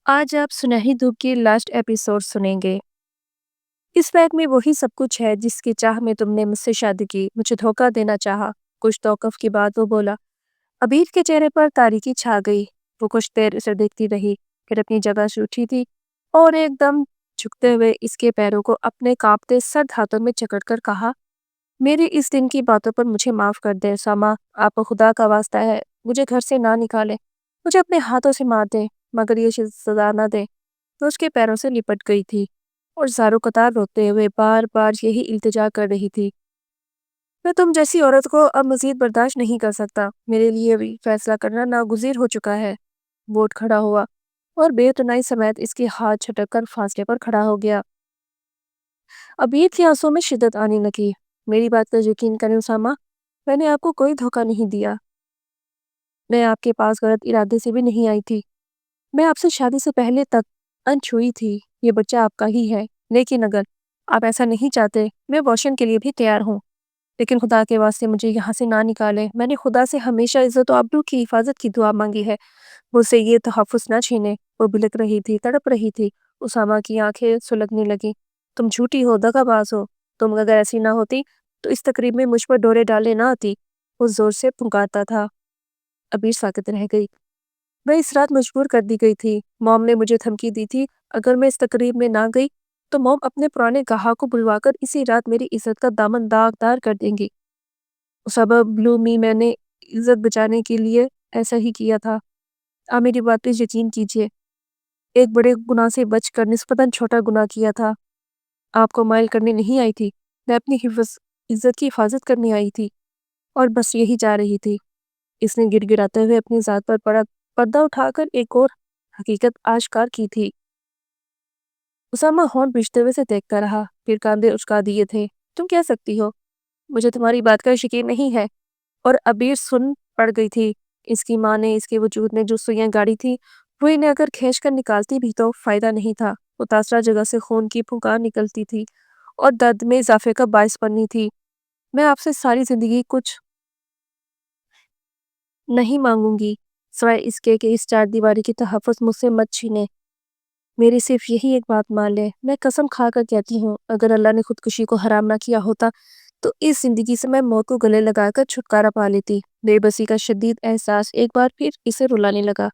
आज आप सुनहरी धूप की लास्ट एपिसोड सुनेंगे। इस बैग में वही सब कुछ है जिसकी चाह में तुमने मुझसे शादी की, मुझे धोखा देना चाहा। कुछ तौकफ के बाद वो बोला। अबीर के चेहरे पर तारीकी छा गई। वो कुछ देर उसे देखती रही, फिर अपनी जगह से उठी थी और एकदम झुकते हुए इसके पैरों को अपने कांपते सर्द हाथों में जकड़कर कहा, मेरी इस दिन की बातों पर मुझे माफ कर दे सामा। आपको खुदा का वास्ता है, मुझे घर से ना निकाले, मुझे अपने हाथों से मार दे, मगर ये सजा ना दे। तो उसके पैरों से लिपट गई थी और ज़ारो कतार रोते हुए बार बार यही इल्तिजा कर रही थी, मैं तुम जैसी औरत को अब मजीद बर्दाश्त नहीं कर सकता। मेरे लिए भी फैसला करना नागुज़ीर हो चुका है। बोट खड़ा हुआ और बेतनाई समेत इसके हाथ छटक कर फासले पर खड़ा हो गया। अबीर की आंसुओं में शिद्दत आने लगी। मेरी बात पर यकीन करें उसामा, मैंने आपको कोई धोखा नहीं दिया। मैं आपके पास गलत इरादे से भी नहीं आई थी। मैं आपसे शादी से पहले तक अनछुई थी। ये बच्चा आपका ही है, लेकिन अगर आप ऐसा नहीं चाहते, मैं वॉशन के लिए भी तैयार हूँ। लेकिन खुदा के वास्ते मुझे यहाँ से ना निकालें। मैंने खुदा से हमेशा इज्जत और आबरू की हिफाजत की दुआ मांगी है, मुझसे ये तहफ़्फ़ुज़ ना छीने। वो बिलख रही थी, तड़प रही थी। उसामा की आंखें सुलगने लगी। तुम झूठी हो, दगाबाज हो। तुम अगर ऐसी ना होती तो इस तकरीब में मुझ पर डोरे डाले ना आती। वो जोर से पुकारता था। अबीर साकित रह गई। मैं इस रात मजबूर कर दी गई थी। मॉम ने मुझे धमकी दी थी, अगर मैं इस तकरीब में ना गई तो मॉम अपने पुराने गाहक को बुलवाकर इसी रात मेरी इज्जत का दामन दागदार कर देंगी। सबब ब्लू मी, मैंने इज्जत बचाने के लिए ऐसा ही किया था। आप मेरी बात पे यकीन कीजिए। एक बड़े गुनाह से बचकर निस्बतन छोटा गुनाह किया था। आपको माइल करने नहीं आई थी, मैं अपनी इज्जत की हिफाजत करने आई थी और बस यही जा रही थी। इसने गिड़गिड़ाते हुए अपनी ज़ात पर पर्दा उठाकर एक और हकीकत आश्कार की थी। उसामा होंठ भींचते हुए से देखता रहा, फिर कांधे उचका दिए थे। तुम कह सकती हो, मुझे तुम्हारी बात का यकीन नहीं है। और अबीर सुन पड़ गई थी। इसकी माँ ने इसके वजूद में जो सुइयां गाड़ी थी, वो इन्हें अगर खींच कर निकालती भी तो फायदा नहीं था। मुतासरा जगह से खून की फुंकार निकलती थी और दर्द में इजाफे का बायस बननी थी। मैं आपसे सारी जिंदगी कुछ नहीं मांगूंगी, सिवाय इसके कि इस चार दीवारी की तहफ़्फ़ुज़ मुझसे मत छीने। मेरी सिर्फ यही एक बात मान ले। मैं कसम खाकर कहती हूँ, अगर अल्लाह ने खुदकुशी को हराम ना किया होता तो इस जिंदगी से मैं मौत को गले लगाकर छुटकारा पा लेती। बेबसी का शदीद एहसास एक बार फिर इसे रुलाने लगा।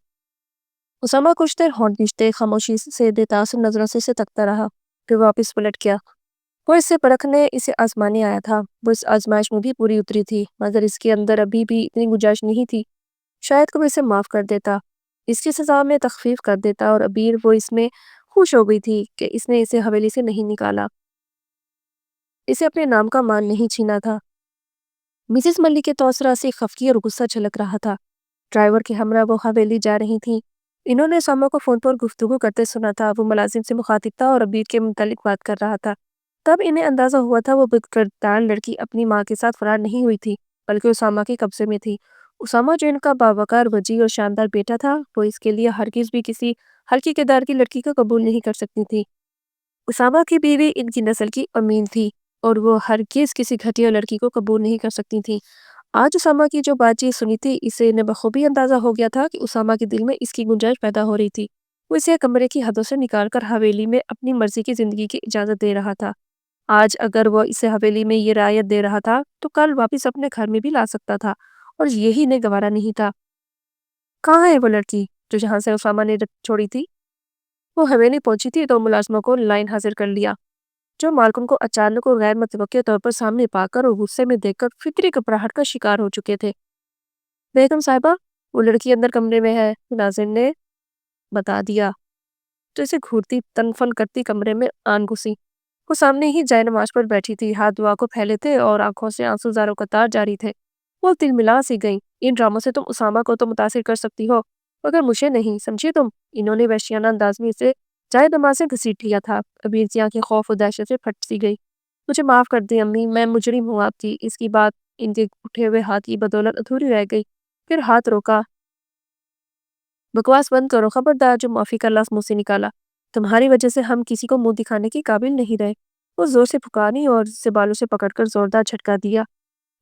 उसामा कुछ देर होंठ भींचते खामोशी से बेतासुर नजरों से इसे तकता रहा, फिर वापस पलट गया। वो इसे परखने, इसे आजमाने आया था। वो इस आजमाइश में भी पूरी उतरी थी, मगर इसके अंदर अभी भी इतनी गुंजाइश नहीं थी। शायद को इसे माफ कर देता, इसकी सजा में तखफीफ कर देता। और अबीर वो इसमें खुश हो गई थी कि इसने इसे हवेली से नहीं निकाला, इसे अपने नाम का मान नहीं छीना था। मिसेस मल्लिक के तौसरा से खफगी और गुस्सा झलक रहा था। ड्राइवर के हमरा वो हवेली जा रही थी। इन्होंने सामा को फोन पर गुफ्तगू करते सुना था। वो मुलाजिम से मुखातिब था और अबीर के मुतालिक बात कर रहा था। तब इन्हें अंदाजा हुआ था वो बदकिरदार लड़की अपनी माँ के साथ फरार नहीं हुई थी, बल्कि उसामा के कब्जे में थी। उसामा जो इनका बावकार, वजी और शानदार बेटा था, वो इसके लिए हरगिज भी किसी हल्की किरदार की लड़की को कबूल नहीं कर सकती थी। उसामा की बीवी इनकी नस्ल की अमीन थी और वो हरगिज किसी घटिया लड़की को कबूल नहीं कर सकती थी। आज उसामा की जो बातचीत सुनी थी, इसे इन्हें बखूबी अंदाजा हो गया था कि उसामा के दिल में इसकी गुंजाइश पैदा हो रही थी। वो इसे कमरे की हदों से निकालकर हवेली में अपनी मर्जी की जिंदगी की इजाजत दे रहा था। आज अगर वो इसे हवेली में ये रायत दे रहा था तो कल वापिस अपने घर में भी ला सकता था, और यही इन्हें गवारा नहीं था। कहाँ है वो लड़की जो जहाँ से उसामा ने छोड़ी थी? वो हवेली पहुंची थी तो मुलाजमों को लाइन हाजिर कर लिया, जो मालकुन को अचानक और गैर मुतवक्के तौर पर सामने पाकर और गुस्से में देखकर फिक्री घबराहट का शिकार हो चुके थे। बेगम साहिबा, वो लड़की अंदर कमरे में है, मुलाजिम ने बता दिया। तो इसे घूरती तनफन करती कमरे में आन घुसी। वो सामने ही जाए नमाज पर बैठी थी, हाथ दुआ को फैले थे और आंखों से आंसू ज़ारों कतार जारी थे। वो तिलमिला सी गई। इन ड्रामों से तुम उसामा को तो मुतासिर कर सकती हो, मगर मुझे नहीं, समझी तुम। इन्होंने वहशियाना अंदाज में इसे जाए नमाज से घसीट लिया था। अबीर की आंखें खौफ और दहशत से फट सी गई। मुझे माफ कर दी अम्मी, मैं मुजरिम हूँ आपकी। इसकी बात इनके उठे हुए हाथ की बदौलत अधूरी रह गई। फिर हाथ रोका। बकवास बंद करो, खबरदार जो माफी का लफ्ज मुंह से निकाला। तुम्हारी वजह से हम किसी को मुंह दिखाने के काबिल नहीं रहे। वो जोर से पुकारी और इसे बालों से पकड़कर जोरदार झटका दिया।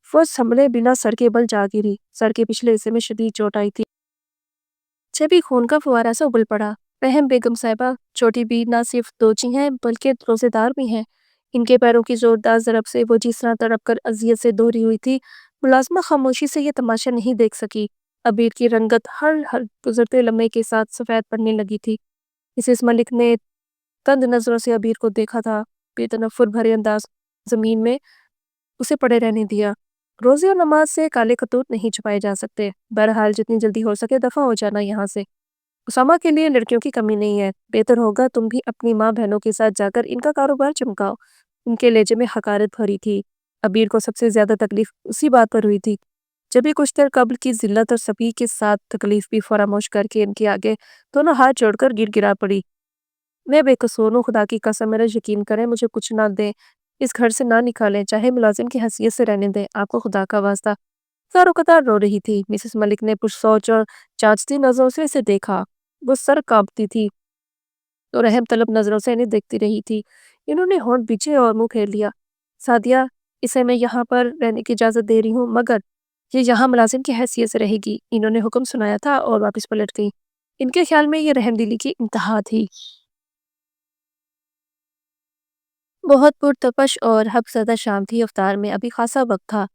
वो संभले बिना सर के बल जा गिरी। सर के पिछले हिस्से में शदीद चोट आई थी। जब भी खून का फुवारा सा उबल पड़ा। رحم بیگم صاحبہ چھوٹی بی نہ صرف دوچی ہیں بلکہ روزے دار بھی ہیں۔ ان کے پیروں کی زوردار ضرب سے وہ جس طرح تڑپ کر اذیت سے دوہری ہوئی تھی، ملازمہ خاموشی سے یہ تماشا نہیں دیکھ سکی۔ عبیر کی رنگت ہر گزرتے لمحے کے ساتھ سفید پڑنے لگی تھی۔ مسز ملک نے تند نظروں سے عبیر کو دیکھا تھا، بے تنفر بھرے انداز زمین میں اسے پڑے رہنے دیا۔ روزے اور نماز سے کالے خطوط نہیں چھپائے جا سکتے، بہرحال جتنی جلدی ہو سکے دفع ہو جانا یہاں سے۔ اسامہ کے لیے لڑکیوں کی کمی نہیں ہے، بہتر ہوگا تم بھی اپنی ماں بہنوں کے ساتھ جا کر ان کا کاروبار چمکاؤ۔ ان کے لہجے میں حقارت بھری تھی۔ عبیر کو سب سے زیادہ تکلیف اسی بات پر ہوئی تھی۔ جب بھی کچھ دیر قبل کی ذلت اور سبی کے ساتھ تکلیف بھی فراموش کر کے ان کے آگے دونوں ہاتھ جوڑ کر گر گرا پڑی۔ میں بے قصور ہوں، خدا کی قسم میرا یقین کریں، مجھے کچھ نہ دیں، اس گھر سے نہ نکالیں، چاہے ملازم کی حیثیت سے رہنے دیں، آپ کو خدا کا واسطہ۔ زارو قطار رو رہی تھی۔ مسز ملک نے پرسوچ اور جانچتی نظروں سے اسے دیکھا۔ وہ سر کانپتی تھی اور رحم طلب نظروں سے انہیں دیکھتی رہی تھی۔ انہوں نے ہونٹ بیچے اور منہ پھیر لیا۔ سعدیہ، اسے میں یہاں پر رہنے کی اجازت دے رہی ہوں، مگر یہ یہاں ملازم کی حیثیت سے رہے گی، انہوں نے حکم سنایا تھا، اور واپس پلٹ گئی۔ ان کے خیال میں یہ رحم دلی کی انتہا تھی۔ بہت پرتپش اور حق زدہ شام تھی۔ افطار میں ابھی خاصا وقت تھا۔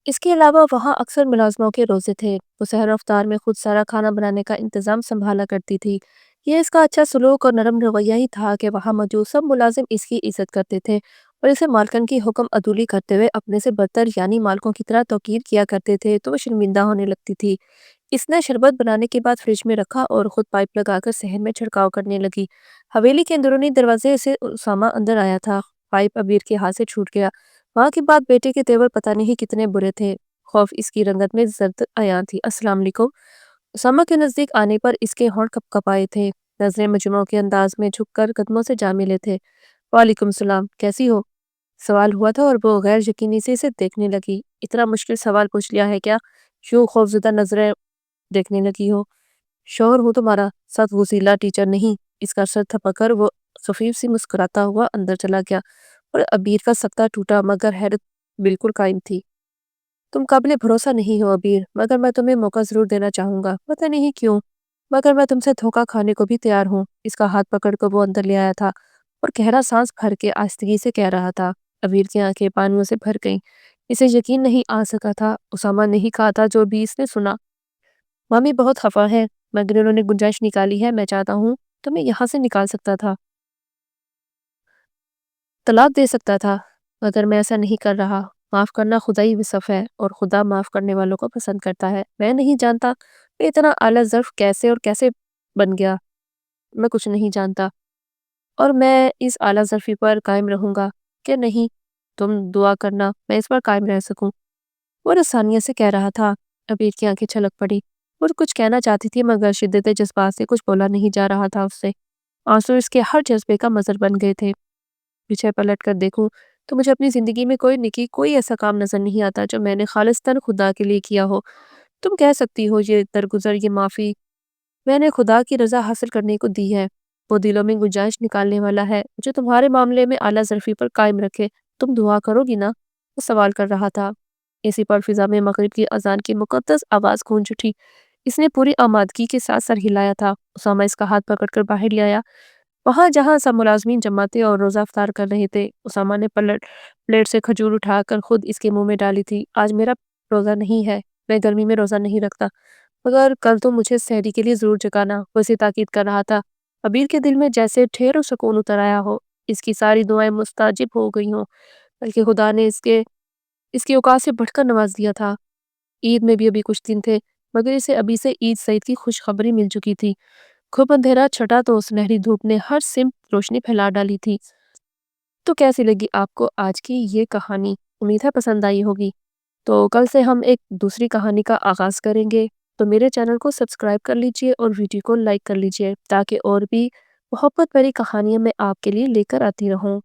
اس کے علاوہ وہاں اکثر ملازموں کے روزے تھے۔ وہ سحر و افطار میں خود سارا کھانا بنانے کا انتظام سنبھالا کرتی تھی۔ یہ اس کا اچھا سلوک اور نرم رویہ ہی تھا کہ وہاں موجود سب ملازم اس کی عزت کرتے تھے اور اسے مالکن کی حکم عدولی کرتے ہوئے اپنے سے برتر یعنی مالکوں کی طرح توقیر کیا کرتے تھے تو وہ شرمندہ ہونے لگتی تھی۔ اس نے شربت بنانے کے بعد فریج میں رکھا اور خود پائپ لگا کر صحن میں چھڑکاؤ کرنے لگی۔ حویلی کے اندرونی دروازے سے اسامہ اندر آیا تھا۔ پائپ عبیر کے ہاتھ سے چھوٹ گیا۔ وہاں کے بعد بیٹے کے تیور پتہ نہیں کتنے برے تھے۔ خوف اس کی رنگت میں زرد عیاں تھی۔ السلام علیکم۔ اسامہ کے نزدیک آنے پر اس کے ہونٹ کپ کپائے تھے۔ نظریں مجموعوں کے انداز میں جھک کر قدموں سے جا ملے تھے۔ وعلیکم السلام، کیسی ہو؟ سوال ہوا تھا اور وہ غیر یقینی سے اسے دیکھنے لگی۔ اتنا مشکل سوال پوچھ لیا ہے کیا؟ یوں خوفزدہ نظریں دیکھنے لگی ہو؟ شوہر ہوں تمہارا، سخت غصیلا ٹیچر نہیں۔ اس کا سر تھپک کر وہ خفیف سی مسکراتا ہوا اندر چلا گیا اور عبیر کا سکتہ ٹوٹا، مگر حیرت بالکل قائم تھی۔ تم قابل بھروسہ نہیں ہو عبیر، مگر میں تمہیں موقع ضرور دینا چاہوں گا، پتہ نہیں کیوں، مگر میں تم سے دھوکہ کھانے کو بھی تیار ہوں۔ اس کا ہاتھ پکڑ کر وہ اندر لے آیا تھا اور گہرا سانس بھر کے آہستگی سے کہہ رہا تھا۔ عبیر کی آنکھیں پانیوں سے بھر گئیں۔ اسے یقین نہیں آ سکا تھا، اسامہ نہیں کہا تھا جو بھی اس نے سنا۔ مامی بہت خفا ہے، مگر انہوں نے گنجائش نکالی ہے، میں چاہتا ہوں تو میں یہاں سے نکال سکتا تھا، طلاق دے سکتا تھا، مگر میں ایسا نہیں کر رہا۔ معاف کرنا خدائی وصف ہے اور خدا معاف کرنے والوں کو پسند کرتا ہے۔ میں نہیں جانتا کہ اتنا اعلیٰ ظرف کیسے اور کیسے بن گیا، میں کچھ نہیں جانتا، اور میں اس اعلیٰ ظرفی پر قائم رہوں گا کہ نہیں، تم دعا کرنا میں اس پر قائم رہ سکوں۔ وہ رسانیت سے کہہ رہا تھا۔ عبیر کی آنکھیں چھلک پڑی۔ وہ کچھ کہنا چاہتی تھی مگر شدت جذبات سے کچھ بولا نہیں جا رہا تھا اس سے۔ آنسو اس کے ہر جذبے کا مظہر بن گئے تھے۔ پیچھے پلٹ کر دیکھوں تو مجھے اپنی زندگی میں کوئی نیکی، کوئی ایسا کام نظر نہیں آتا جو میں نے خالصتاً خدا کے لیے کیا ہو۔ تم کہہ سکتی ہو یہ درگزر، یہ معافی میں نے خدا کی رضا حاصل کرنے کو دی ہے۔ وہ دلوں میں گنجائش نکالنے والا ہے جو تمہارے معاملے میں اعلیٰ ظرفی پر قائم رکھے۔ تم دعا کرو گی نا؟ وہ سوال کر رہا تھا۔ اسی پر فضا میں مغرب کی اذان کی مقدس آواز گونج اٹھی۔ اس نے پوری آمادگی کے ساتھ سر ہلایا تھا۔ اسامہ اس کا ہاتھ پکڑ کر باہر لے آیا۔ وہاں جہاں سب ملازمین جماعتیں اور روزہ افطار کر رہے تھے، اسامہ نے پلیٹ سے کھجور اٹھا کر خود اس کے منہ میں ڈالی تھی۔ آج میرا روزہ نہیں ہے، میں گرمی میں روزہ نہیں رکھتا، مگر کل تو مجھے سحری کے لیے ضرور جگانا، وہ اسے تاکید کر رہا تھا۔ عبیر کے دل میں جیسے ٹھیر و سکون اتر آیا ہو، اس کی ساری دعائیں مستجاب ہو گئی ہوں، بلکہ خدا نے اس کی اوقات سے بڑھ کر نواز دیا تھا۔ عید میں بھی ابھی کچھ دن تھے، مگر اسے ابھی سے عید سعید کی خوشخبری مل چکی تھی۔ خوب اندھیرا چھٹا تو سنہری دھوپ نے ہر سمت روشنی پھیلا ڈالی تھی۔ تو کیسی لگی آپ کو آج کی یہ کہانی؟ امید ہے پسند آئی ہوگی۔ تو کل سے ہم ایک دوسری کہانی کا آغاز کریں گے، تو میرے چینل کو سبسکرائب کر لیجئے اور ویڈیو کو لائک کر لیجئے تاکہ اور بھی محبت بھری کہانیاں میں آپ کے لیے لے کر آتی رہوں۔